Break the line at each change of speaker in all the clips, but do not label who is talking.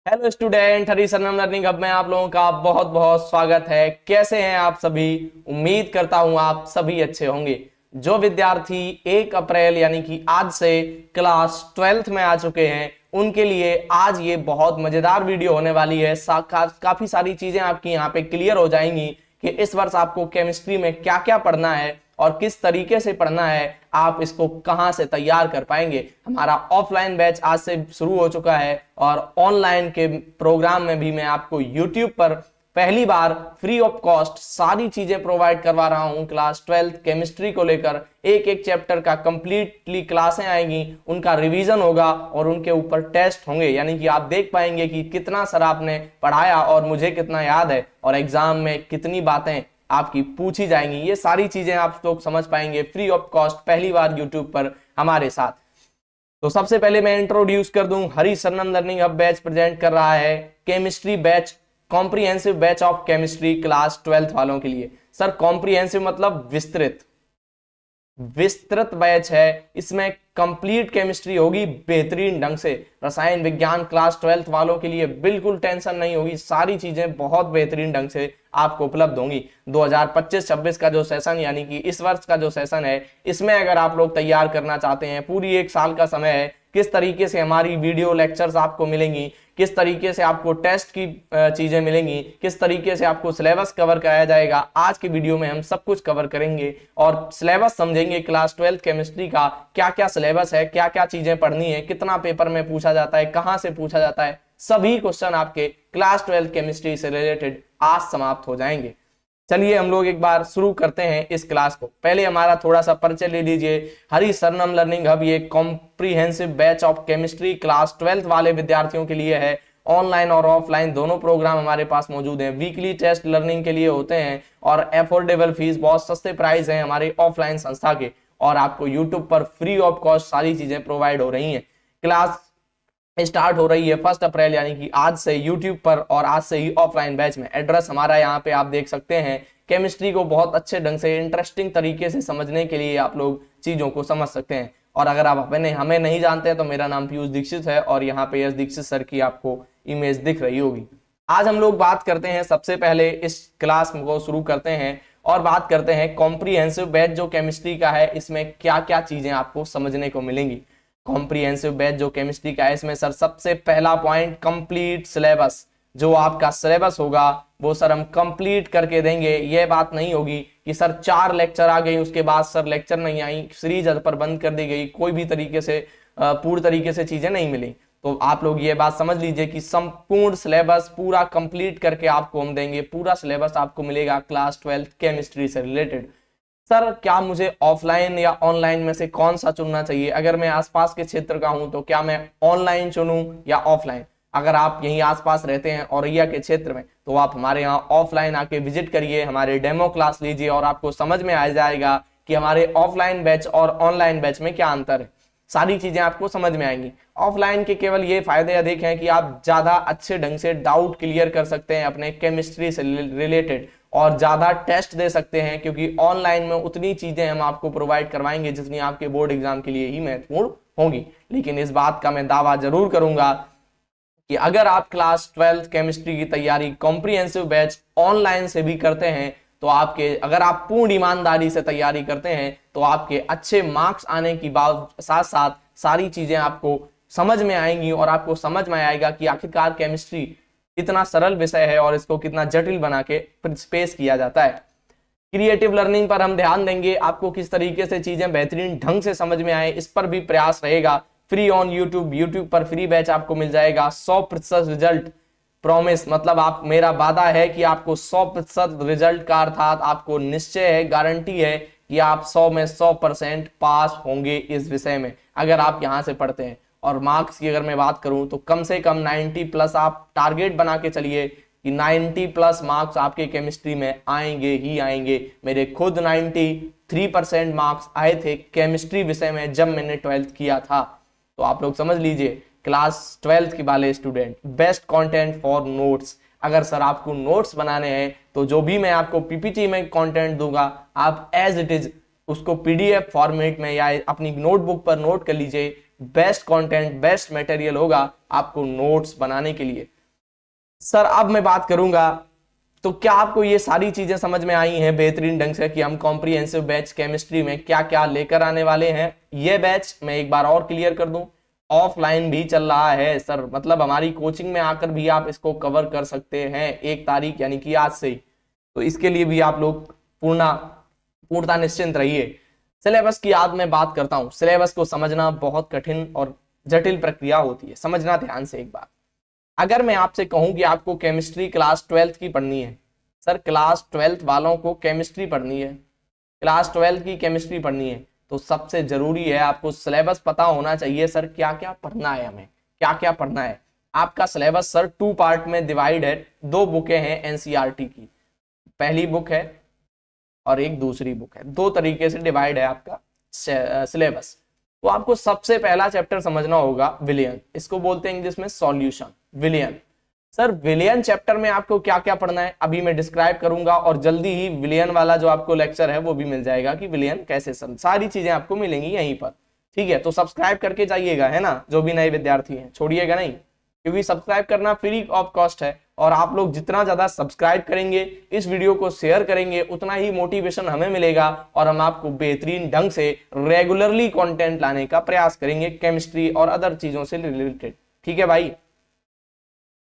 Hello student, हरी Saranam learning hub में आप लोगों का बहुत बहुत स्वागत है। कैसे हैं आप सभी? उम्मीद करता हूं आप सभी अच्छे होंगे। जो विद्यार्थी 1 अप्रैल यानी कि आज से क्लास 12th में आ चुके हैं उनके लिए आज ये बहुत मजेदार वीडियो होने वाली है। काफी सारी चीजें आपकी यहाँ पे क्लियर हो जाएंगी कि इस वर्ष आपको केमिस्ट्री में क्या क्या पढ़ना है और किस तरीके से पढ़ना है, आप इसको कहां से तैयार कर पाएंगे। हमारा ऑफलाइन बैच आज से शुरू हो चुका है और ऑनलाइन के प्रोग्राम में भी मैं आपको यूट्यूब पर पहली बार फ्री ऑफ कॉस्ट सारी चीजें प्रोवाइड करवा रहा हूं। क्लास 12th केमिस्ट्री को लेकर एक एक चैप्टर का कंप्लीटली क्लासें आएंगी, उनका रिवीजन होगा और उनके ऊपर टेस्ट होंगे, यानी कि आप देख पाएंगे कि कितना सर आपने पढ़ाया और मुझे कितना याद है और एग्जाम में कितनी बातें आपकी पूछी जाएंगी। ये सारी चीजें आप लोग समझ पाएंगे फ्री ऑफ कॉस्ट पहली बार यूट्यूब पर हमारे साथ। तो सबसे पहले मैं इंट्रोड्यूस कर दूं, Hari Saranam learning hub batch present कर रहा है chemistry batch, comprehensive batch of chemistry class 12th वालों के लिए। सर कॉम्प्रिहेंसिव मतलब विस्तृत बैच है, इसमें कंप्लीट केमिस्ट्री होगी बेहतरीन ढंग से। रसायन विज्ञान क्लास 12th वालों के लिए बिल्कुल टेंशन नहीं होगी, सारी चीजें बहुत बेहतरीन ढंग से आपको उपलब्ध होंगी। 2025-26 का जो सेशन यानी कि इस वर्ष का जो सेशन है, इसमें अगर आप लोग तैयार करना चाहते हैं, पूरी 1 साल का समय है, किस तरीके से हमारी वीडियो लेक्चर्स आपको मिलेंगी, किस तरीके से आपको टेस्ट की चीजें मिलेंगी, किस तरीके से आपको सिलेबस कवर कराया जाएगा, आज की वीडियो में हम सब कुछ कवर करेंगे और सिलेबस समझेंगे। क्लास 12th केमिस्ट्री का क्या क्या सिलेबस है, क्या क्या चीजें पढ़नी है, कितना पेपर में पूछा जाता है, कहां से पूछा जाता है, सभी क्वेश्चन आपके क्लास 12th केमिस्ट्री से रिलेटेड आज समाप्त हो जाएंगे। चलिए हम लोग एक बार शुरू करते हैं इस क्लास को। पहले हमारा थोड़ा सा परिचय ले लीजिए। हरी सरनम लर्निंग हब ये comprehensive batch of chemistry class 12th वाले विद्यार्थियों के लिए है। ऑनलाइन और ऑफलाइन दोनों प्रोग्राम हमारे पास मौजूद हैं। वीकली टेस्ट लर्निंग के लिए होते हैं और अफोर्डेबल फीस, बहुत सस्ते प्राइस हैं हमारे ऑफलाइन संस्था के, और आपको यूट्यूब पर फ्री ऑफ कॉस्ट सारी चीजें प्रोवाइड हो रही हैं। क्लास स्टार्ट हो रही है 1 अप्रैल यानी कि आज से यूट्यूब पर और आज से ही ऑफलाइन बैच में। एड्रेस हमारा यहाँ पे आप देख सकते हैं। केमिस्ट्री को बहुत अच्छे ढंग से इंटरेस्टिंग तरीके से समझने के लिए आप लोग चीजों को समझ सकते हैं। और अगर आप हमें नहीं जानते हैं तो मेरा नाम पीयूष दीक्षित है और यहाँ पे यश दीक्षित सर की आपको इमेज दिख रही होगी। आज हम लोग बात करते हैं, सबसे पहले इस क्लास को शुरू करते हैं और बात करते हैं कॉम्प्रिहेंसिव बैच जो केमिस्ट्री का है, इसमें क्या क्या चीजें आपको समझने को मिलेंगी। कॉम्प्रिहेंसिव बैच जो केमिस्ट्री का है, इसमें सर सबसे पहला पॉइंट कंप्लीट सिलेबस। जो आपका सिलेबस होगा वो सर हम कंप्लीट करके देंगे। ये बात नहीं होगी कि सर 4 लेक्चर आ गई उसके बाद सर लेक्चर नहीं आई, सीरीज पर बंद कर दी गई, कोई भी तरीके से पूर्ण तरीके से चीजें नहीं मिली। तो आप लोग ये बात समझ लीजिए कि संपूर्ण सिलेबस पूरा कंप्लीट करके आपको हम देंगे। पूरा सिलेबस आपको मिलेगा क्लास 12th केमिस्ट्री से रिलेटेड। सर क्या मुझे ऑफलाइन या ऑनलाइन में से कौन सा चुनना चाहिए? अगर मैं आसपास के क्षेत्र का हूं तो क्या मैं ऑनलाइन चुनूं या ऑफलाइन? अगर आप यहीं आसपास रहते हैं औरैया के क्षेत्र में तो आप हमारे यहाँ ऑफलाइन आके विजिट करिए, हमारे डेमो क्लास लीजिए और आपको समझ में आ जाएगा कि हमारे ऑफलाइन बैच और ऑनलाइन बैच में क्या अंतर है। सारी चीजें आपको समझ में आएंगी। ऑफलाइन के केवल ये फायदे अधिक हैं कि आप ज्यादा अच्छे ढंग से डाउट क्लियर कर सकते हैं अपने केमिस्ट्री से रिलेटेड और ज्यादा टेस्ट दे सकते हैं, क्योंकि ऑनलाइन में उतनी चीजें हम आपको प्रोवाइड करवाएंगे जितनी आपके बोर्ड एग्जाम के लिए ही महत्वपूर्ण होंगी। लेकिन इस बात का मैं दावा जरूर करूंगा कि अगर आप क्लास 12th केमिस्ट्री की तैयारी कॉम्प्रिहेंसिव बैच ऑनलाइन से भी करते हैं तो अगर आप पूर्ण ईमानदारी से तैयारी करते हैं तो आपके अच्छे मार्क्स आने की साथ साथ सारी चीजें आपको समझ में आएंगी और आपको समझ में आएगा कि आखिरकार केमिस्ट्री कितना सरल विषय है और इसको कितना जटिल बना के पेश किया जाता है। क्रिएटिव लर्निंग पर हम ध्यान देंगे, आपको किस तरीके से चीजें बेहतरीन ढंग से समझ में आए इस पर भी प्रयास रहेगा। फ्री ऑन यूट्यूब पर फ्री बैच आपको मिल जाएगा। 100% रिजल्ट प्रॉमिस, मतलब आप मेरा वादा है कि आपको 100% रिजल्ट का अर्थात आपको निश्चय है, गारंटी है कि आप 100 में 100% पास होंगे इस विषय में अगर आप यहां से पढ़ते हैं। और मार्क्स की अगर मैं बात करूं तो कम से कम 90+ आप टारगेट बना के चलिए कि 90+ मार्क्स आपके केमिस्ट्री में आएंगे ही आएंगे। मेरे खुद 93% मार्क्स आए थे केमिस्ट्री विषय में जब मैंने 12th किया था। तो आप लोग समझ लीजिए क्लास 12th के वाले student, best content for notes. अगर सर आपको नोट्स बनाने हैं तो जो भी मैं आपको पीपीटी में कंटेंट दूंगा आप एज इट इज उसको पीडीएफ फॉर्मेट में या अपनी नोटबुक पर नोट कर लीजिए। बेस्ट कंटेंट, बेस्ट मटेरियल होगा आपको नोट्स बनाने के लिए। सर अब मैं बात करूंगा, तो क्या आपको ये सारी चीजें समझ में आई हैं बेहतरीन ढंग से कि हम कॉम्प्रिहेंसिव बैच केमिस्ट्री में क्या क्या लेकर आने वाले हैं? ये बैच मैं एक बार और क्लियर कर दूं, ऑफलाइन भी चल रहा है सर, मतलब हमारी कोचिंग में आकर भी आप इसको कवर कर सकते हैं 1 तारीख यानी कि आज से ही। तो इसके लिए भी आप लोग पूर्णता निश्चिंत रहिए। सिलेबस की आज मैं बात करता हूं। सिलेबस को समझना बहुत कठिन और जटिल प्रक्रिया होती है, समझना ध्यान से एक बार। अगर मैं आपसे कहूं कि आपको केमिस्ट्री क्लास 12th की पढ़नी है, सर क्लास 12th वालों को केमिस्ट्री पढ़नी है, क्लास 12th की केमिस्ट्री पढ़नी है, तो सबसे जरूरी है आपको सिलेबस पता होना चाहिए। सर क्या क्या पढ़ना है, हमें क्या क्या पढ़ना है? आपका सिलेबस सर 2 पार्ट में डिवाइड है। 2 बुकें हैं एनसीईआरटी की, पहली बुक है और एक दूसरी बुक है। 2 तरीके से डिवाइड है आपका सिलेबस। तो आपको सबसे पहला चैप्टर समझना होगा विलियन, इसको बोलते हैं इंग्लिश में सॉल्यूशन, विलियन। सर विलियन चैप्टर में आपको क्या क्या पढ़ना है अभी मैं डिस्क्राइब करूंगा, और जल्दी ही विलियन वाला जो आपको लेक्चर है वो भी मिल जाएगा कि विलियन कैसे सारी चीजें आपको मिलेंगी यहीं पर। ठीक है, तो सब्सक्राइब करके जाइएगा, है ना, जो भी नए विद्यार्थी हैं छोड़िएगा नहीं, क्योंकि सब्सक्राइब करना फ्री ऑफ कॉस्ट है। और आप लोग जितना ज्यादा सब्सक्राइब करेंगे, इस वीडियो को शेयर करेंगे, उतना ही मोटिवेशन हमें मिलेगा और हम आपको बेहतरीन ढंग से रेगुलरली कंटेंट लाने का प्रयास करेंगे केमिस्ट्री और अदर चीजों से रिलेटेड। ठीक है भाई।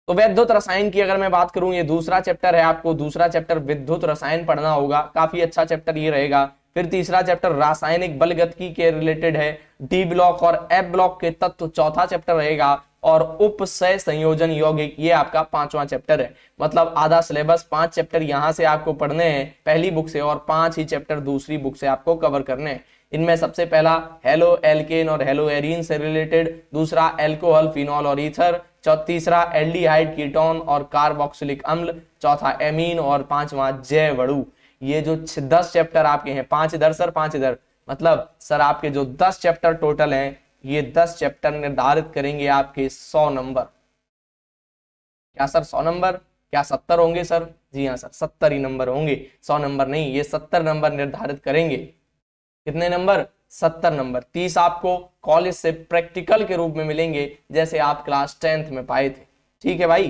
तो विद्युत रसायन की अगर मैं बात करूं, ये दूसरा चैप्टर है, आपको दूसरा चैप्टर विद्युत रसायन पढ़ना होगा, काफी अच्छा चैप्टर ये रहेगा। फिर तीसरा चैप्टर रासायनिक बलगतिकी के रिलेटेड है, डी ब्लॉक और एफ ब्लॉक के तत्व चौथा चैप्टर रहेगा, और उपसय संयोजन यौगिक ये आपका 5वां चैप्टर है। मतलब आधा सिलेबस 5 चैप्टर यहां से आपको पढ़ने हैं पहली बुक से, और 5 ही चैप्टर दूसरी बुक से आपको कवर करने हैं। इनमें सबसे पहला हेलो एल्केन और हेलो एरीन से रिलेटेड, दूसरा एल्कोहल फिनॉल और ईथर, तीसरा एल्डिहाइड कीटोन और कार्बोक्सिलिक अम्ल, चौथा एमीन, और 5वां जैवअणु। ये जो 10 चैप्टर आपके हैं, 5 इधर सर 5 इधर, मतलब सर आपके जो 10 चैप्टर टोटल हैं, ये 10 चैप्टर निर्धारित करेंगे आपके 100 नंबर। क्या सर 100 नंबर? क्या 70 होंगे सर? जी हाँ सर 70 ही नंबर होंगे, 100 नंबर नहीं, ये 70 नंबर निर्धारित करेंगे। कितने नंबर? 70 नंबर। 30 आपको कॉलेज से प्रैक्टिकल के रूप में मिलेंगे, जैसे आप क्लास 10th में पाए थे। ठीक है भाई।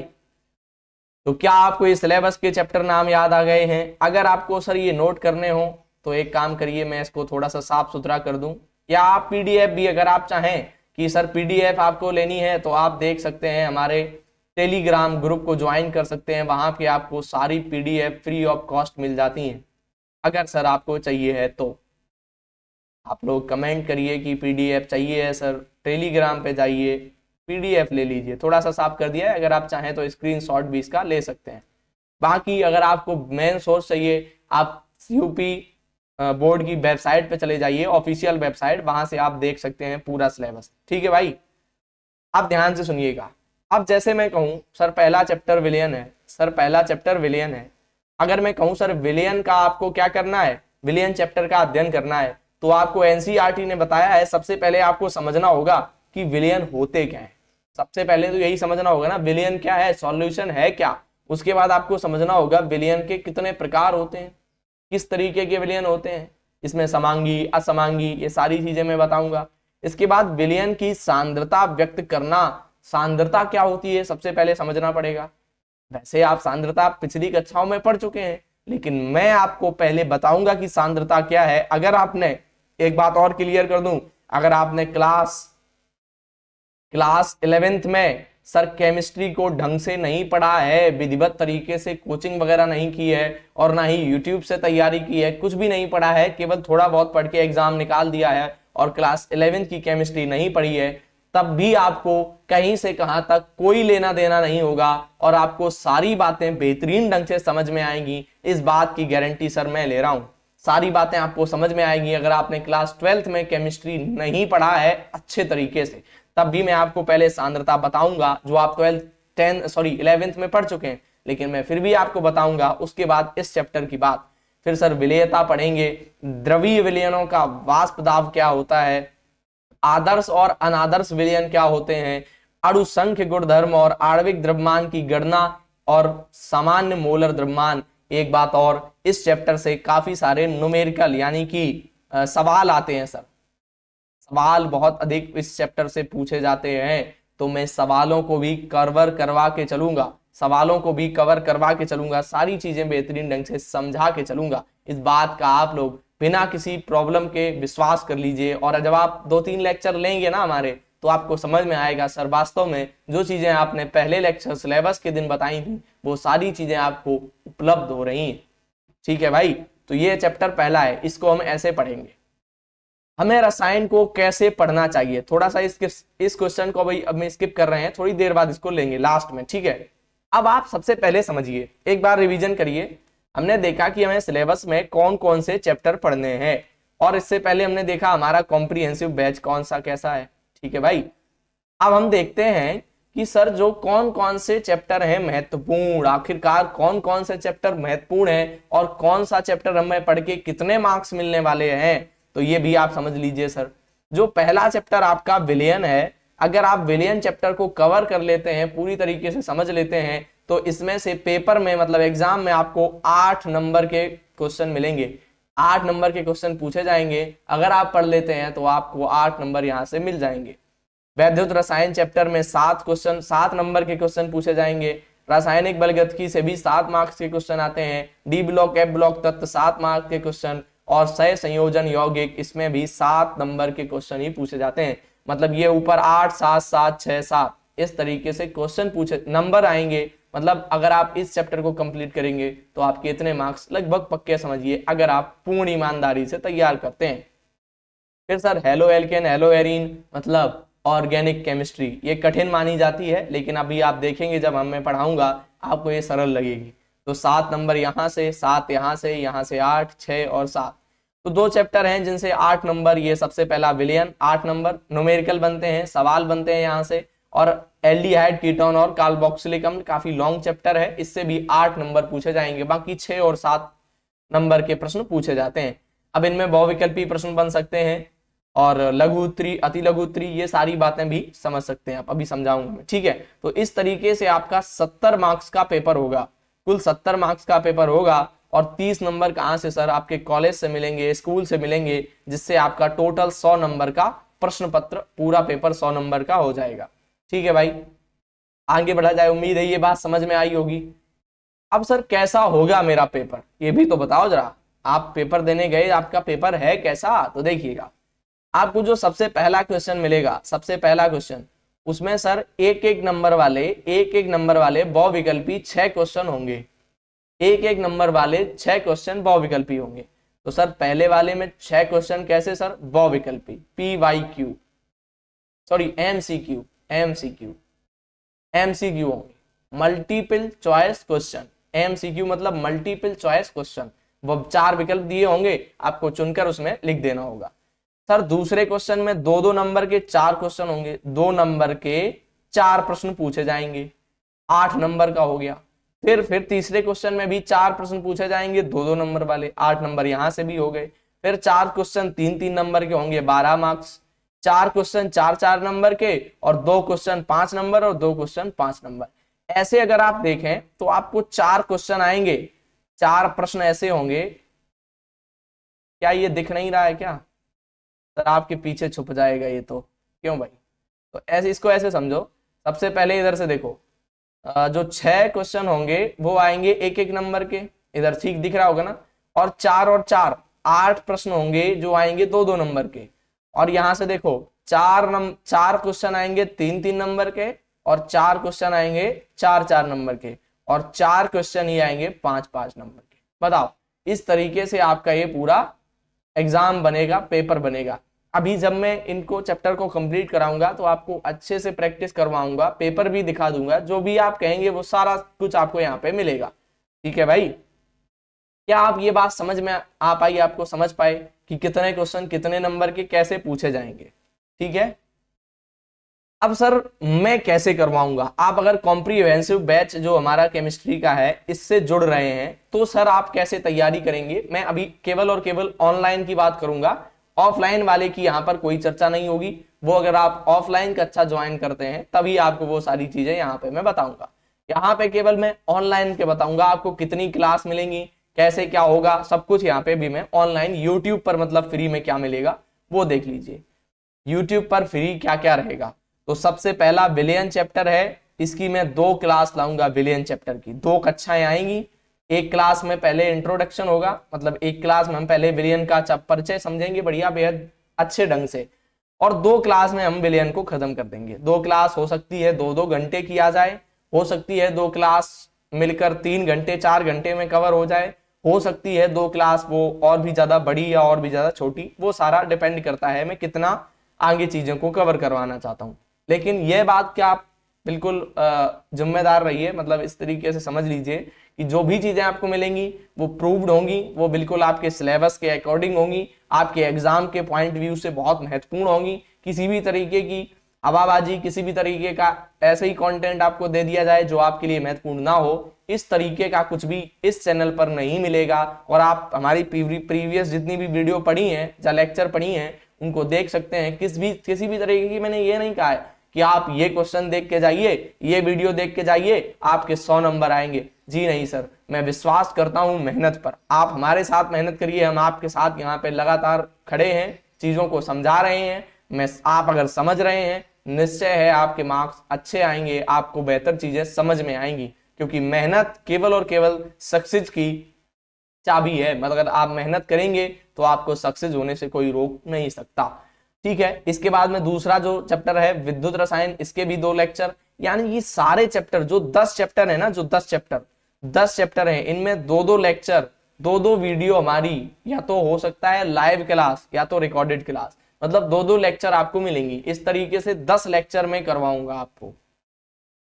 तो क्या आपको ये सिलेबस के चैप्टर नाम याद आ गए हैं? अगर आपको सर ये नोट करने हो तो एक काम करिए, मैं इसको थोड़ा सा साफ सुथरा कर दूं, या आप पीडीएफ भी अगर आप चाहें कि सर पीडीएफ आपको लेनी है, तो आप देख सकते हैं हमारे टेलीग्राम ग्रुप को ज्वाइन कर सकते हैं, वहां पे आपको सारी पीडीएफ फ्री ऑफ कॉस्ट मिल जाती हैं। अगर सर आपको चाहिए है तो आप लोग कमेंट करिए कि पीडीएफ चाहिए है सर, टेलीग्राम पे जाइए, पीडीएफ ले लीजिए। थोड़ा सा साफ कर दिया है, अगर आप चाहें तो स्क्रीनशॉट भी इसका ले सकते हैं। बाकी अगर आपको मेन सोर्स चाहिए, आप यूपी बोर्ड की वेबसाइट पे चले जाइए, ऑफिशियल वेबसाइट, वहां से आप देख सकते हैं पूरा सिलेबस। ठीक है भाई। आप ध्यान से सुनिएगा। अब जैसे मैं कहूं सर पहला चैप्टर विलियन है, सर पहला चैप्टर विलियन है, अगर मैं कहूं सर विलियन का आपको क्या करना है, विलियन चैप्टर का अध्ययन करना है, तो आपको एनसीईआरटी ने बताया है सबसे पहले आपको समझना होगा कि विलियन होते क्या है। सबसे पहले तो यही समझना होगा ना, विलियन क्या है, सॉल्यूशन है क्या। उसके बाद आपको समझना होगा विलियन के कितने प्रकार होते हैं, किस तरीके के विलियन होते हैं, इसमें समांगी असमांगी ये सारी चीजें मैं बताऊंगा। इसके बाद विलियन की सांद्रता व्यक्त करना, सांद्रता क्या होती है सबसे पहले समझना पड़ेगा। वैसे आप सांद्रता पिछली कक्षाओं में पढ़ चुके हैं, लेकिन मैं आपको पहले बताऊंगा कि सांद्रता क्या है। अगर आपने, एक बात और क्लियर कर दूं, अगर आपने क्लास 11th में सर केमिस्ट्री को ढंग से नहीं पढ़ा है, विधिवत तरीके से कोचिंग वगैरह नहीं की है, और ना ही यूट्यूब से तैयारी की है, कुछ भी नहीं पढ़ा है, केवल थोड़ा बहुत पढ़ के एग्जाम निकाल दिया है और क्लास 11th की केमिस्ट्री नहीं पढ़ी है, तब भी आपको कहीं से कहां तक कोई लेना देना नहीं होगा और आपको सारी बातें बेहतरीन ढंग से समझ में आएंगी। इस बात की गारंटी सर मैं ले रहा हूं, सारी बातें आपको समझ में आएंगी। अगर आपने क्लास 12th में केमिस्ट्री नहीं पढ़ा है अच्छे तरीके से, तब भी मैं आपको पहले सांद्रता बताऊंगा, जो आप 11th में पढ़ चुके हैं, लेकिन मैं फिर भी आपको बताऊंगा। उसके बाद इस चैप्टर की बात, फिर सर विलेयता पढ़ेंगे, द्रवीय विलयनों का वाष्प दाब क्या होता है, आदर्श और अनादर्श विलयन क्या होते हैं, अणुसंख्य गुणधर्म और आणविक द्रव्यमान की गणना, और सामान्य मोलर द्रव्यमान। एक बात और, इस चैप्टर से काफी सारे न्यूमेरिकल यानी कि सवाल आते हैं सर, सवाल बहुत अधिक इस चैप्टर से पूछे जाते हैं, तो मैं सवालों को भी कवर करवा के चलूंगा। सवालों को भी कवर करवा के चलूंगा, सारी चीजें बेहतरीन ढंग से समझा के चलूंगा। इस बात का आप लोग बिना किसी प्रॉब्लम के विश्वास कर लीजिए। और जब आप 2-3 लेक्चर लेंगे ना हमारे, तो आपको समझ में आएगा सर वास्तव में जो चीजें आपने पहले लेक्चर सिलेबस के दिन बताई थी वो सारी चीजें आपको उपलब्ध हो रही हैं। ठीक है भाई, तो ये चैप्टर पहला है, इसको हम ऐसे पढ़ेंगे। हमें रसायन को कैसे पढ़ना चाहिए, थोड़ा सा इस क्वेश्चन को भाई अब मैं स्किप कर रहे हैं, थोड़ी देर बाद इसको लेंगे लास्ट में। ठीक है, अब आप सबसे पहले समझिए, एक बार रिवीजन करिए। हमने देखा कि हमें सिलेबस में कौन कौन से चैप्टर पढ़ने हैं, और इससे पहले हमने देखा हमारा कॉम्प्रिहेंसिव बैच कौन सा कैसा है। ठीक है भाई, अब हम देखते हैं कि सर जो कौन कौन से चैप्टर हैं महत्वपूर्ण, आखिरकार कौन कौन से चैप्टर महत्वपूर्ण हैं और कौन सा चैप्टर हमें पढ़ के कितने मार्क्स मिलने वाले हैं, तो ये भी आप समझ लीजिए। सर जो पहला चैप्टर आपका विलयन है, अगर आप विलयन चैप्टर को कवर कर लेते हैं, पूरी तरीके से समझ लेते हैं, तो इसमें से पेपर में मतलब एग्जाम में आपको 8 नंबर के क्वेश्चन मिलेंगे, 8 नंबर के क्वेश्चन पूछे जाएंगे। अगर आप पढ़ लेते हैं तो आपको 8 नंबर यहां से मिल जाएंगे। वैद्युत रसायन चैप्टर में 7 नंबर के क्वेश्चन पूछे जाएंगे। रासायनिक बलगतिकी से भी 7 मार्क्स के क्वेश्चन आते हैं। डी ब्लॉक, एफ ब्लॉक तत्व 7 मार्क्स के क्वेश्चन, और सह संयोजन यौगिक इसमें भी 7 नंबर के क्वेश्चन ही पूछे जाते हैं। मतलब ये ऊपर 8, 7, 7, 6, 7 इस तरीके से क्वेश्चन पूछे नंबर आएंगे। मतलब अगर आप इस चैप्टर को कंप्लीट करेंगे तो आपके इतने मार्क्स लगभग पक्के समझिए, अगर आप पूर्ण ईमानदारी से तैयार करते हैं। फिर sir halo alkane, hello arene मतलब ऑर्गेनिक केमिस्ट्री, ये कठिन मानी जाती है, लेकिन अभी आप देखेंगे जब मैं पढ़ाऊंगा आपको ये सरल लगेगी। तो 7 नंबर यहाँ से, 7 यहाँ से 8, 6 और 7, तो 2 चैप्टर हैं जिनसे 8 नंबर। ये सबसे पहला विलयन 8 नंबर, न्यूमेरिकल बनते हैं, सवाल बनते हैं यहाँ से। और एल्डिहाइड, कीटोन और कार्बोक्सिलिक अम्ल काफी लॉन्ग चैप्टर है, इससे भी 8 नंबर पूछे जाएंगे। बाकी 6 और 7 नंबर के प्रश्न पूछे जाते हैं। अब इनमें बहुविकल्पी प्रश्न बन सकते हैं, और लघु उत्तरी, अति लघु उत्तरी, ये सारी बातें भी समझ सकते हैं आप, अभी समझाऊंगा मैं। ठीक है, तो इस तरीके से आपका 70 मार्क्स का पेपर होगा, कुल 70 मार्क्स का पेपर होगा। और 30 नंबर कहां से सर, आपके कॉलेज से मिलेंगे, स्कूल से मिलेंगे, जिससे आपका टोटल 100 नंबर का प्रश्न पत्र, पूरा पेपर 100 नंबर का हो जाएगा। ठीक है भाई, आगे बढ़ा जाए। उम्मीद है ये बात समझ में आई होगी। अब सर कैसा होगा मेरा पेपर, ये भी तो बताओ जरा। आप पेपर देने गए, आपका पेपर है कैसा, तो देखिएगा आपको जो सबसे पहला क्वेश्चन मिलेगा, सबसे पहला क्वेश्चन, उसमें सर एक एक नंबर वाले बहुविकल्पी 6 क्वेश्चन होंगे। एक नंबर वाले 6 क्वेश्चन बहुविकल्पी होंगे। तो सर पहले वाले में 6 क्वेश्चन कैसे सर, बहुविकल्पी, PYQ, सॉरी MCQ होंगे, मल्टीपल चॉइस क्वेश्चन। MCQ मतलब मल्टीपल चॉइस क्वेश्चन, वो 4 विकल्प दिए होंगे, आपको चुनकर उसमें लिख देना होगा। सर दूसरे क्वेश्चन में 2-2 नंबर के 4 क्वेश्चन होंगे, 2 नंबर के 4 प्रश्न पूछे जाएंगे, 8 नंबर का हो गया। फिर तीसरे क्वेश्चन में भी 4 प्रश्न पूछे जाएंगे, 2-2 नंबर वाले, 8 नंबर यहां से भी हो गए। फिर 4 क्वेश्चन 3-3 नंबर के होंगे, 12 मार्क्स। 4 क्वेश्चन 4-4 नंबर के, और 2 क्वेश्चन 5 नंबर और 2 क्वेश्चन 5 नंबर। ऐसे अगर आप देखें तो आपको 4 क्वेश्चन आएंगे, 4 प्रश्न ऐसे होंगे। क्या ये दिख नहीं रहा है क्या सर, आपके पीछे छुप जाएगा ये तो, क्यों भाई? तो ऐसे इसको ऐसे समझो, सबसे पहले इधर से देखो, जो 6 क्वेश्चन होंगे वो आएंगे एक नंबर के, इधर ठीक दिख रहा होगा ना। और 4 और 4 8 प्रश्न होंगे जो आएंगे 2-2 नंबर के। और यहां से देखो 4 क्वेश्चन आएंगे 3-3 नंबर के, और 4 क्वेश्चन आएंगे 4-4 नंबर के, और 4 क्वेश्चन ही आएंगे 5-5 नंबर के। बताओ, इस तरीके से आपका ये पूरा एग्जाम बनेगा, पेपर बनेगा। अभी जब मैं इनको चैप्टर को कंप्लीट कराऊंगा तो आपको अच्छे से प्रैक्टिस करवाऊंगा, पेपर भी दिखा दूंगा, जो भी आप कहेंगे वो सारा कुछ आपको यहाँ पे मिलेगा। ठीक है भाई, क्या आप ये बात समझ में आ पाई, आपको समझ पाए कि कितने क्वेश्चन कितने नंबर के कैसे पूछे जाएंगे? ठीक है, अब सर मैं कैसे करवाऊंगा? आप अगर कॉम्प्रिहेंसिव बैच जो हमारा केमिस्ट्री का है इससे जुड़ रहे हैं तो सर आप कैसे तैयारी करेंगे? मैं अभी केवल और केवल ऑनलाइन की बात करूंगा, ऑफलाइन वाले की यहाँ पर कोई चर्चा नहीं होगी। वो अगर आप ऑफलाइन कक्षा ज्वाइन करते हैं तभी आपको वो सारी चीजें यहाँ पे मैं बताऊंगा। यहाँ पे केवल मैं ऑनलाइन के बताऊंगा, आपको कितनी क्लास मिलेंगी, कैसे क्या होगा, सब कुछ यहाँ पे भी मैं ऑनलाइन यूट्यूब पर, मतलब फ्री में क्या मिलेगा वो देख लीजिए। यूट्यूब पर फ्री क्या क्या रहेगा, तो सबसे पहला विलयन चैप्टर है, इसकी मैं 2 क्लास लाऊंगा विलियन चैप्टर की, 2 कक्षाएं आएंगी। एक क्लास में पहले इंट्रोडक्शन होगा, मतलब एक क्लास में हम पहले विलियन का परिचय समझेंगे बढ़िया बेहद अच्छे ढंग से, और 2 क्लास में हम विलियन को खत्म कर देंगे। 2 क्लास हो सकती है 2-2 घंटे की आ जाए, हो सकती है 2 क्लास मिलकर 3 घंटे 4 घंटे में कवर हो जाए, हो सकती है 2 क्लास वो और भी ज्यादा बड़ी या और भी ज्यादा छोटी, वो सारा डिपेंड करता है मैं कितना आगे चीजों को कवर करवाना चाहता हूं। लेकिन यह बात क्या आप बिल्कुल जिम्मेदार रहिए, मतलब इस तरीके से समझ लीजिए कि जो भी चीजें आपको मिलेंगी वो प्रूव्ड होंगी, वो बिल्कुल आपके सिलेबस के अकॉर्डिंग होंगी, आपके एग्जाम के पॉइंट व्यू से बहुत महत्वपूर्ण होंगी। किसी भी तरीके की हवाबाजी, किसी भी तरीके का ऐसे ही कंटेंट आपको दे दिया जाए जो आपके लिए महत्वपूर्ण ना हो, इस तरीके का कुछ भी इस चैनल पर नहीं मिलेगा। और आप हमारी प्रीवियस जितनी भी वीडियो पढ़ी हैं या लेक्चर पढ़ी हैं उनको देख सकते हैं। किसी भी तरीके की मैंने ये नहीं कहा है कि आप ये क्वेश्चन देख के जाइए, ये वीडियो देख के जाइए, आपके 100 नंबर आएंगे। जी नहीं सर, मैं विश्वास करता हूं मेहनत पर। आप हमारे साथ मेहनत करिए, हम आपके साथ यहाँ पे लगातार खड़े हैं, चीजों को समझा रहे हैं। आप अगर समझ रहे हैं, निश्चय है आपके मार्क्स अच्छे आएंगे, आपको बेहतर चीजें समझ में आएंगी, क्योंकि मेहनत केवल और केवल सक्सेस की चाबी है। मतलब अगर आप मेहनत करेंगे तो आपको सक्सेस होने से कोई रोक नहीं सकता। ठीक है, इसके बाद में दूसरा जो चैप्टर है विद्युत रसायन, इसके भी 2 लेक्चर, यानी ये सारे चैप्टर जो 10 चैप्टर है ना, जो 10 चैप्टर है, इनमें 2-2 लेक्चर, 2-2 वीडियो हमारी, या तो हो सकता है लाइव क्लास या तो रिकॉर्डेड क्लास, मतलब 2-2 लेक्चर आपको मिलेंगी। इस तरीके से 10 लेक्चर में करवाऊंगा आपको,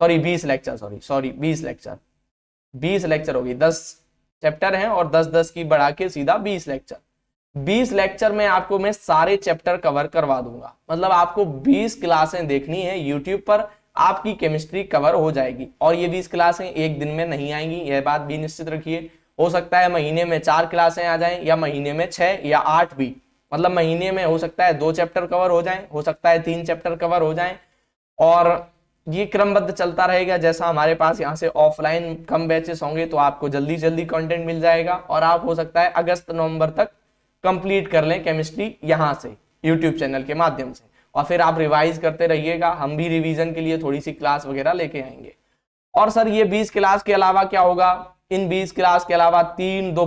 sorry 20 lecture, sorry 20 lecture, 20 lecture होगी। 10 चैप्टर हैं और 10-10 की बढ़ा के सीधा 20 लेक्चर। 20 लेक्चर में आपको मैं सारे चैप्टर कवर करवा दूंगा, मतलब आपको 20 क्लासें देखनी है यूट्यूब पर, आपकी केमिस्ट्री कवर हो जाएगी। और ये 20 क्लासें एक दिन में नहीं आएंगी, यह बात भी निश्चित रखिए। हो सकता है महीने में 4 क्लासें आ जाएं, या महीने में 6 या 8 भी, मतलब महीने में हो सकता है 2 चैप्टर कवर हो जाएं, हो सकता है 3 चैप्टर कवर हो जाएं, और ये क्रमबद्ध चलता रहेगा। जैसा हमारे पास यहाँ से ऑफलाइन कम बैचेस होंगे तो आपको जल्दी जल्दी कंटेंट मिल जाएगा, और आप हो सकता है अगस्त नवंबर तक कंप्लीट कर लें केमिस्ट्री यहाँ से यूट्यूब चैनल के माध्यम से, और फिर आप रिवाइज करते रहिएगा। हम भी रिवीजन के लिए थोड़ी सी क्लास वगैरह लेके आएंगे। और सर ये 20 क्लास के अलावा क्या होगा? इन 20 क्लास के अलावा 3, 2,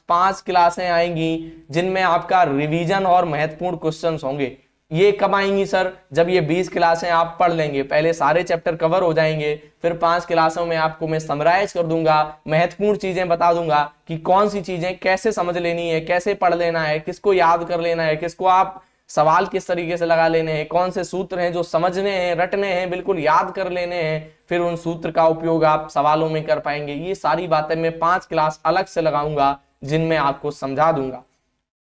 5 क्लासें आएंगी जिनमें आपका रिवीजन और महत्वपूर्ण क्वेश्चंस होंगे। ये कब आएंगी सर? जब ये 20 क्लासें आप पढ़ लेंगे, पहले सारे चैप्टर कवर हो जाएंगे, फिर 5 क्लासों में आपको मैं समराइज कर दूंगा, महत्वपूर्ण चीजें बता दूंगा कि कौन सी चीजें कैसे समझ लेनी है, कैसे पढ़ लेना है, किसको याद कर लेना है, किसको आप सवाल किस तरीके से लगा लेने हैं, कौन से सूत्र हैं जो समझने हैं, रटने हैं, बिल्कुल याद कर लेने हैं, फिर उन सूत्र का उपयोग आप सवालों में कर पाएंगे। ये सारी बातें मैं 5 क्लास अलग से लगाऊंगा जिनमें आपको समझा दूंगा।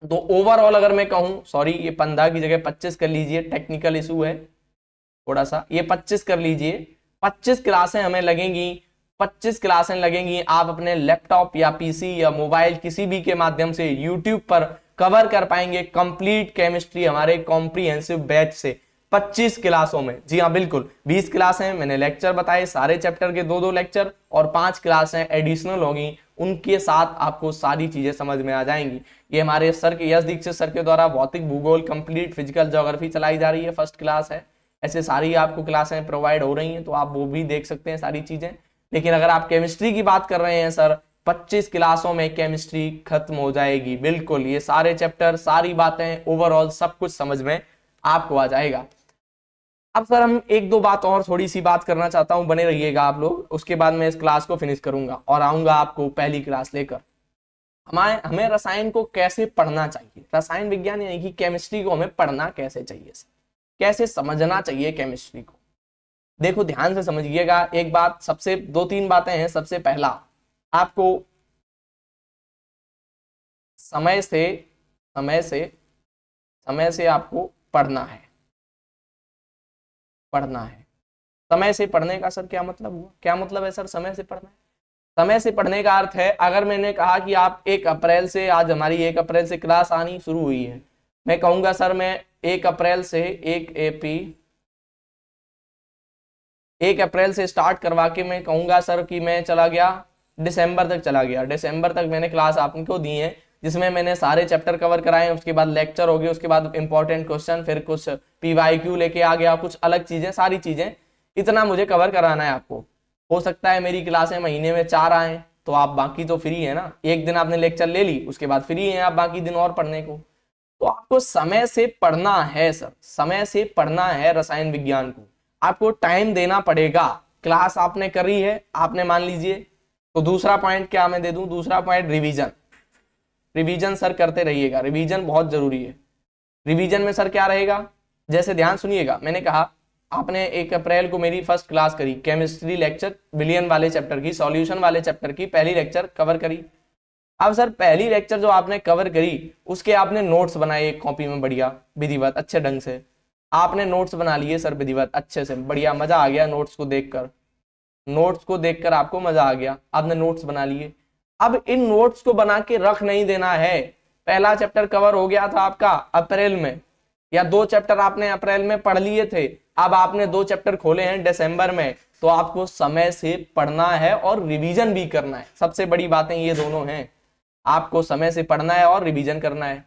तो ओवरऑल अगर मैं कहूं, सॉरी ये 15 की जगह 25 कर लीजिए, टेक्निकल इशू है थोड़ा सा, ये 25 कर लीजिए। 25 क्लासें हमें लगेंगी, 25 क्लासें लगेंगी। आप अपने लैपटॉप या पीसी या मोबाइल किसी भी के माध्यम से यूट्यूब पर कवर कर पाएंगे कंप्लीट केमिस्ट्री हमारे कॉम्प्रिहेंसिव बैच से 25 क्लासों में। जी हाँ बिल्कुल, 20 क्लासें मैंने लेक्चर बताए, सारे चैप्टर के 2-2 लेक्चर, और 5 क्लासें एडिशनल होगी, उनके साथ आपको सारी चीजें समझ में आ जाएंगी। ये हमारे सर के यश दीक्षित सर के द्वारा भौतिक भूगोल कंप्लीट फिजिकल ज्योग्राफी चलाई जा रही है, फर्स्ट क्लास है। ऐसे सारी आपको क्लासें प्रोवाइड हो रही हैं, तो आप वो भी देख सकते हैं सारी चीजें। लेकिन अगर आप केमिस्ट्री की बात कर रहे हैं सर, 25 क्लासों में केमिस्ट्री खत्म हो जाएगी, बिल्कुल ये सारे चैप्टर, सारी बातें, ओवरऑल सब कुछ समझ में आपको आ जाएगा। अब सर हम 1-2 बात और थोड़ी सी बात करना चाहता हूं, बने रहिएगा आप लोग, उसके बाद मैं इस क्लास को फिनिश करूंगा और आऊंगा आपको पहली क्लास लेकर। हमें रसायन को कैसे पढ़ना चाहिए, रसायन विज्ञान यानी कि केमिस्ट्री को हमें पढ़ना कैसे चाहिए, कैसे समझना चाहिए केमिस्ट्री को। देखो ध्यान से समझिएगा एक बात, सबसे 2-3 बातें हैं। सबसे पहला, आपको समय से आपको पढ़ना है। समय से पढ़ने का सर क्या मतलब हुआ? क्या मतलब है सर समय से पढ़ना है? समय से पढ़ने का अर्थ है, अगर मैंने कहा कि आप 1 अप्रैल से, आज हमारी 1 अप्रैल से क्लास आनी शुरू हुई है, मैं कहूंगा सर मैं 1 अप्रैल से 1 अप्रैल से स्टार्ट करवा के मैं कहूंगा सर कि मैं चला गया दिसंबर तक, चला गया दिसंबर तक मैंने क्लास आपको दी है, जिसमें मैंने सारे चैप्टर कवर कराए, उसके बाद लेक्चर हो गए, उसके बाद इंपॉर्टेंट क्वेश्चन, फिर कुछ PYQ लेके आ गया, कुछ अलग चीजें, सारी चीजें इतना मुझे कवर कराना है आपको। हो सकता है मेरी क्लासें महीने में 4 आए तो आप बाकी तो फ्री है ना, एक दिन आपने लेक्चर ले ली उसके बाद फ्री है आप बाकी दिन और पढ़ने को। तो आपको समय से पढ़ना है सर, समय से पढ़ना है रसायन विज्ञान को, आपको टाइम देना पड़ेगा। क्लास आपने करी है, आपने मान लीजिए, तो दूसरा पॉइंट क्या मैं दे दूं, दूसरा पॉइंट रिवीजन। रिवीजन सर करते रहिएगा, रिवीजन बहुत जरूरी है। रिवीजन में सर क्या रहेगा, जैसे ध्यान सुनिएगा, मैंने कहा आपने 1 अप्रैल को मेरी फर्स्ट क्लास करी, केमिस्ट्री लेक्चर विलियन वाले चैप्टर की, सॉल्यूशन वाले चैप्टर की पहली लेक्चर कवर करी। अब सर पहली लेक्चर जो आपने कवर करी उसके आपने नोट्स बनाए एक कॉपी में बढ़िया विधिवत अच्छे ढंग से, आपने नोट्स बना लिए सर विधिवत अच्छे से, बढ़िया मजा आ गया नोट्स को देखकर, नोट्स को देखकर आपको मजा आ गया, आपने नोट्स बना लिए। अब इन नोट्स को बना के रख नहीं देना है। पहला चैप्टर कवर हो गया था आपका अप्रैल में, या 2 चैप्टर आपने अप्रैल में पढ़ लिए थे, अब आपने 2 चैप्टर खोले हैं दिसंबर में, तो आपको समय से पढ़ना है और रिवीजन भी करना है। सबसे बड़ी बातें ये दोनों हैं, आपको समय से पढ़ना है और रिवीजन करना है।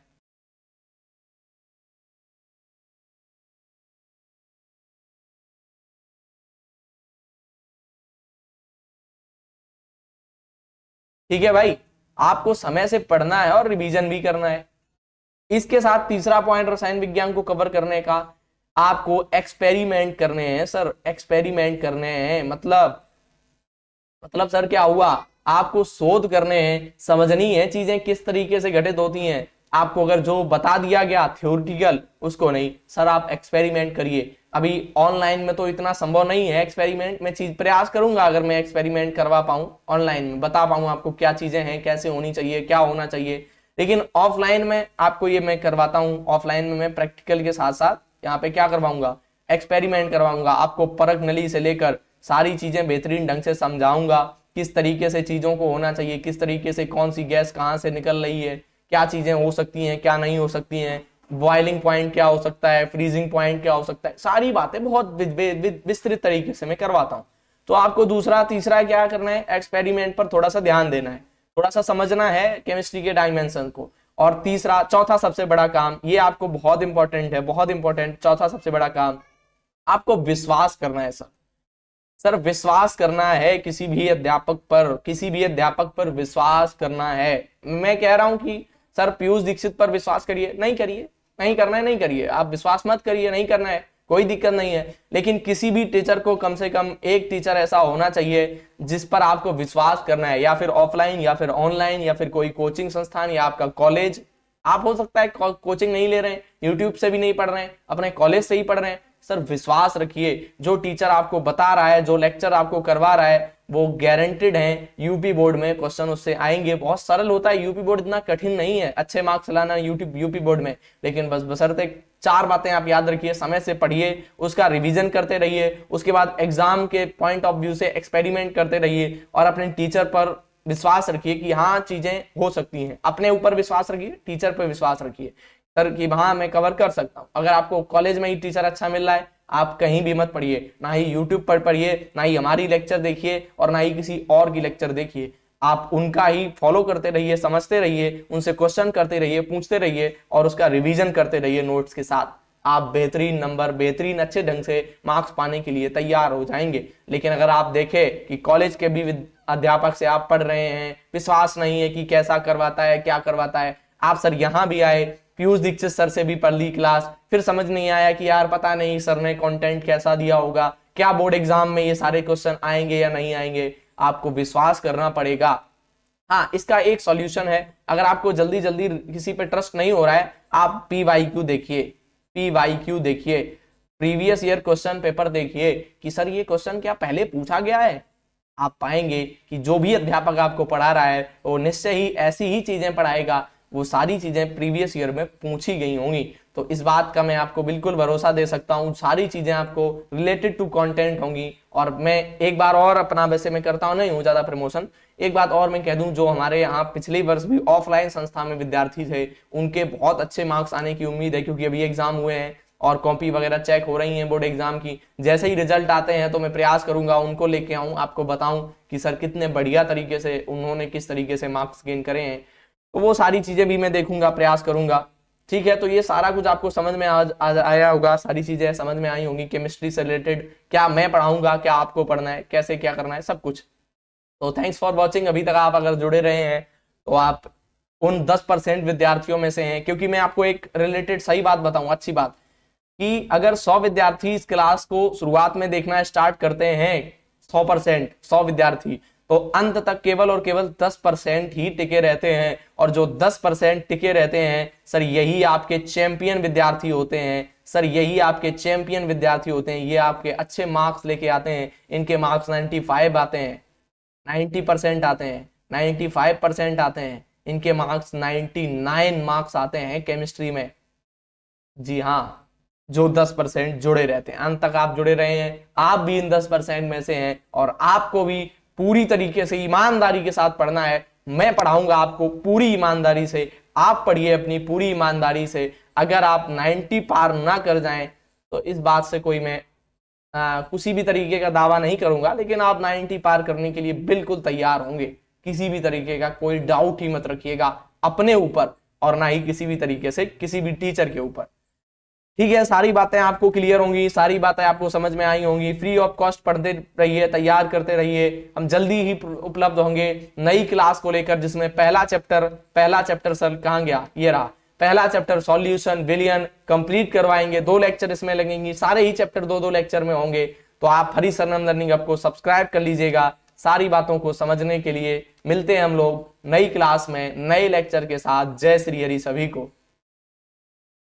ठीक है भाई, आपको समय से पढ़ना है और रिवीजन भी करना है। इसके साथ तीसरा पॉइंट रसायन विज्ञान को कवर करने का, आपको एक्सपेरिमेंट करने हैं सर, एक्सपेरिमेंट करने हैं। मतलब सर क्या हुआ, आपको शोध करने हैं, समझनी है चीजें किस तरीके से घटित होती हैं। आपको अगर जो बता दिया गया थ्योरेटिकल उसको नहीं, सर आप एक्सपेरिमेंट करिए। अभी ऑनलाइन में तो इतना संभव नहीं है एक्सपेरिमेंट, मैं चीज प्रयास करूंगा अगर मैं एक्सपेरिमेंट करवा पाऊं, ऑनलाइन में बता पाऊं आपको क्या चीजें हैं, कैसे होनी चाहिए, क्या होना चाहिए। लेकिन ऑफलाइन में आपको ये मैं करवाता हूं, ऑफलाइन में मैं प्रैक्टिकल के साथ साथ यहाँ पे क्या करवाऊंगा, एक्सपेरिमेंट करवाऊंगा। आपको परख नली से लेकर सारी चीजें बेहतरीन ढंग से समझाऊंगा, किस तरीके से चीजों को होना चाहिए, किस तरीके से कौन सी गैस कहाँ से निकल रही है, क्या चीजें हो सकती हैं क्या नहीं हो सकती हैं, बॉइलिंग पॉइंट क्या हो सकता है, फ्रीजिंग पॉइंट क्या हो सकता है, सारी बातें बहुत विस्तृत तरीके से मैं करवाता हूँ। तो आपको दूसरा तीसरा क्या करना है, एक्सपेरिमेंट पर थोड़ा सा ध्यान देना है, थोड़ा सा समझना है केमिस्ट्री के डायमेंशन को। और तीसरा चौथा सबसे बड़ा काम, ये आपको बहुत इंपॉर्टेंट है, बहुत इंपॉर्टेंट, चौथा सबसे बड़ा काम, आपको विश्वास करना है सर। सर विश्वास करना है किसी भी अध्यापक पर, किसी भी अध्यापक पर विश्वास करना है। मैं कह रहा हूं कि सर पीयूष दीक्षित पर विश्वास करिए, नहीं करिए, नहीं करना है नहीं करिए, आप विश्वास मत करिए, नहीं करना है कोई दिक्कत नहीं है। लेकिन किसी भी टीचर को कम से कम एक टीचर ऐसा होना चाहिए जिस पर आपको विश्वास करना है, या फिर ऑफलाइन या फिर ऑनलाइन या फिर कोई कोचिंग संस्थान या आपका कॉलेज। आप हो सकता है कोचिंग नहीं ले रहे हैं, यूट्यूब से भी नहीं पढ़ रहे हैं, अपने कॉलेज से ही पढ़ रहे हैं, सर विश्वास रखिए जो टीचर आपको बता रहा है, जो लेक्चर आपको करवा रहा है वो गारंटेड है यूपी बोर्ड में क्वेश्चन उससे आएंगे। बहुत सरल होता है यूपी बोर्ड, इतना कठिन नहीं है अच्छे मार्क्स लाना यूपी बोर्ड में। लेकिन बस बशर्ते 4 बातें आप याद रखिए, समय से पढ़िए, उसका रिवीजन करते रहिए, उसके बाद एग्जाम के पॉइंट ऑफ व्यू से एक्सपेरिमेंट करते रहिए, और अपने टीचर पर विश्वास रखिए कि हाँ चीजें हो सकती हैं। अपने ऊपर विश्वास रखिए, टीचर पर विश्वास रखिए सर कि हाँ मैं कवर कर सकता हूँ। अगर आपको कॉलेज में ही टीचर अच्छा मिल रहा है, आप कहीं भी मत पढ़िए, ना ही यूट्यूब पर पढ़िए, ना ही हमारी लेक्चर देखिए, और ना ही किसी और की लेक्चर देखिए। आप उनका ही फॉलो करते रहिए, समझते रहिए, उनसे क्वेश्चन करते रहिए, पूछते रहिए, और उसका रिवीजन करते रहिए नोट्स के साथ। आप बेहतरीन नंबर, बेहतरीन अच्छे ढंग से मार्क्स पाने के लिए तैयार हो जाएंगे। लेकिन अगर आप देखें कि कॉलेज के भी अध्यापक से आप पढ़ रहे हैं, विश्वास नहीं है कि कैसा करवाता है क्या करवाता है, आप सर यहाँ भी आए, पीयूष दीक्षित सर से भी पढ़ ली क्लास, फिर समझ नहीं आया कि यार पता नहीं सर ने कंटेंट कैसा दिया होगा, क्या बोर्ड एग्जाम में ये सारे क्वेश्चन आएंगे या नहीं आएंगे, आपको विश्वास करना पड़ेगा। हाँ, इसका एक सॉल्यूशन है, अगर आपको जल्दी जल्दी किसी पे ट्रस्ट नहीं हो रहा है, आप PYQ देखिए, PYQ देखिए, प्रीवियस ईयर क्वेश्चन पेपर देखिए कि सर ये क्वेश्चन क्या पहले पूछा गया है। आप पाएंगे कि जो भी अध्यापक आपको पढ़ा रहा है वो निश्चय ही ऐसी ही चीजें पढ़ाएगा, वो सारी चीजें प्रीवियस ईयर में पूछी गई होंगी। तो इस बात का मैं आपको बिल्कुल भरोसा दे सकता हूँ, सारी चीजें आपको रिलेटेड टू कंटेंट होंगी। और मैं एक बार और अपना, वैसे मैं करता हूँ नहीं हूँ ज्यादा प्रमोशन, एक बात और मैं कह दूं, जो हमारे यहाँ पिछले वर्ष भी ऑफलाइन संस्था में विद्यार्थी थे उनके बहुत अच्छे मार्क्स आने की उम्मीद है, क्योंकि अभी एग्जाम हुए हैं और कॉपी वगैरह चेक हो रही हैं बोर्ड एग्जाम की। जैसे ही रिजल्ट आते हैं तो मैं प्रयास करूंगा उनको लेके आऊं, आपको बताऊं कि सर कितने बढ़िया तरीके से उन्होंने किस तरीके से मार्क्स गेन करे हैं। तो वो सारी चीजें भी मैं देखूंगा, प्रयास करूंगा। ठीक है, तो ये सारा कुछ आपको समझ में आया होगा, सारी चीजें समझ में आई होंगी केमिस्ट्री से रिलेटेड, क्या मैं पढ़ाऊंगा, क्या आपको पढ़ना है, कैसे क्या करना है, सब कुछ। तो थैंक्स फॉर वॉचिंग। अभी तक आप अगर जुड़े रहे हैं तो आप उन 10% विद्यार्थियों में से हैं, क्योंकि मैं आपको एक रिलेटेड सही बात बताऊं, अच्छी बात, कि अगर 100 विद्यार्थी इस क्लास को शुरुआत में देखना स्टार्ट करते हैं, 100%, 100 विद्यार्थी, तो अंत तक केवल और केवल 10% ही टिके रहते हैं। और जो 10% टिके रहते हैं सर, यही आपके चैंपियन विद्यार्थी होते हैं। सर, यही आपके चैंपियन विद्यार्थी होते हैं। ये आपके अच्छे मार्क्स लेके आते हैं। इनके मार्क्स 95 आते हैं, 90% आते हैं, 95% आते हैं। इनके मार्क्स 99 मार्क्स आते हैं केमिस्ट्री में। जी हाँ, जो 10% जुड़े रहते हैं, अंत तक आप जुड़े रहे हैं, आप भी इन 10% में से हैं। और आपको भी पूरी तरीके से ईमानदारी के साथ पढ़ना है। मैं पढ़ाऊंगा आपको पूरी ईमानदारी से, आप पढ़िए अपनी पूरी ईमानदारी से। अगर आप 90 पार ना कर जाएं तो इस बात से कोई मैं किसी भी तरीके का दावा नहीं करूंगा, लेकिन आप 90 पार करने के लिए बिल्कुल तैयार होंगे। किसी भी तरीके का कोई डाउट ही मत रखिएगा अपने ऊपर, और ना ही किसी भी तरीके से किसी भी टीचर के ऊपर। ठीक है, सारी बातें आपको क्लियर होंगी, सारी बातें आपको समझ में आई होंगी। फ्री ऑफ कॉस्ट पढ़ते रहिए, तैयार करते रहिए। हम जल्दी ही उपलब्ध होंगे नई क्लास को लेकर, जिसमें पहला चैप्टर सर कहाँ गया, ये रहा पहला चैप्टर, सॉल्यूशन विलियन कंप्लीट करवाएंगे। 2 लेक्चर इसमें लगेंगे, सारे ही चैप्टर 2-2 लेक्चर में होंगे। तो आप हरी सरनम लर्निंग हब को सब्सक्राइब कर लीजिएगा सारी बातों को समझने के लिए। मिलते हैं हम लोग नई क्लास में नए लेक्चर के साथ। जय श्री हरि सभी को।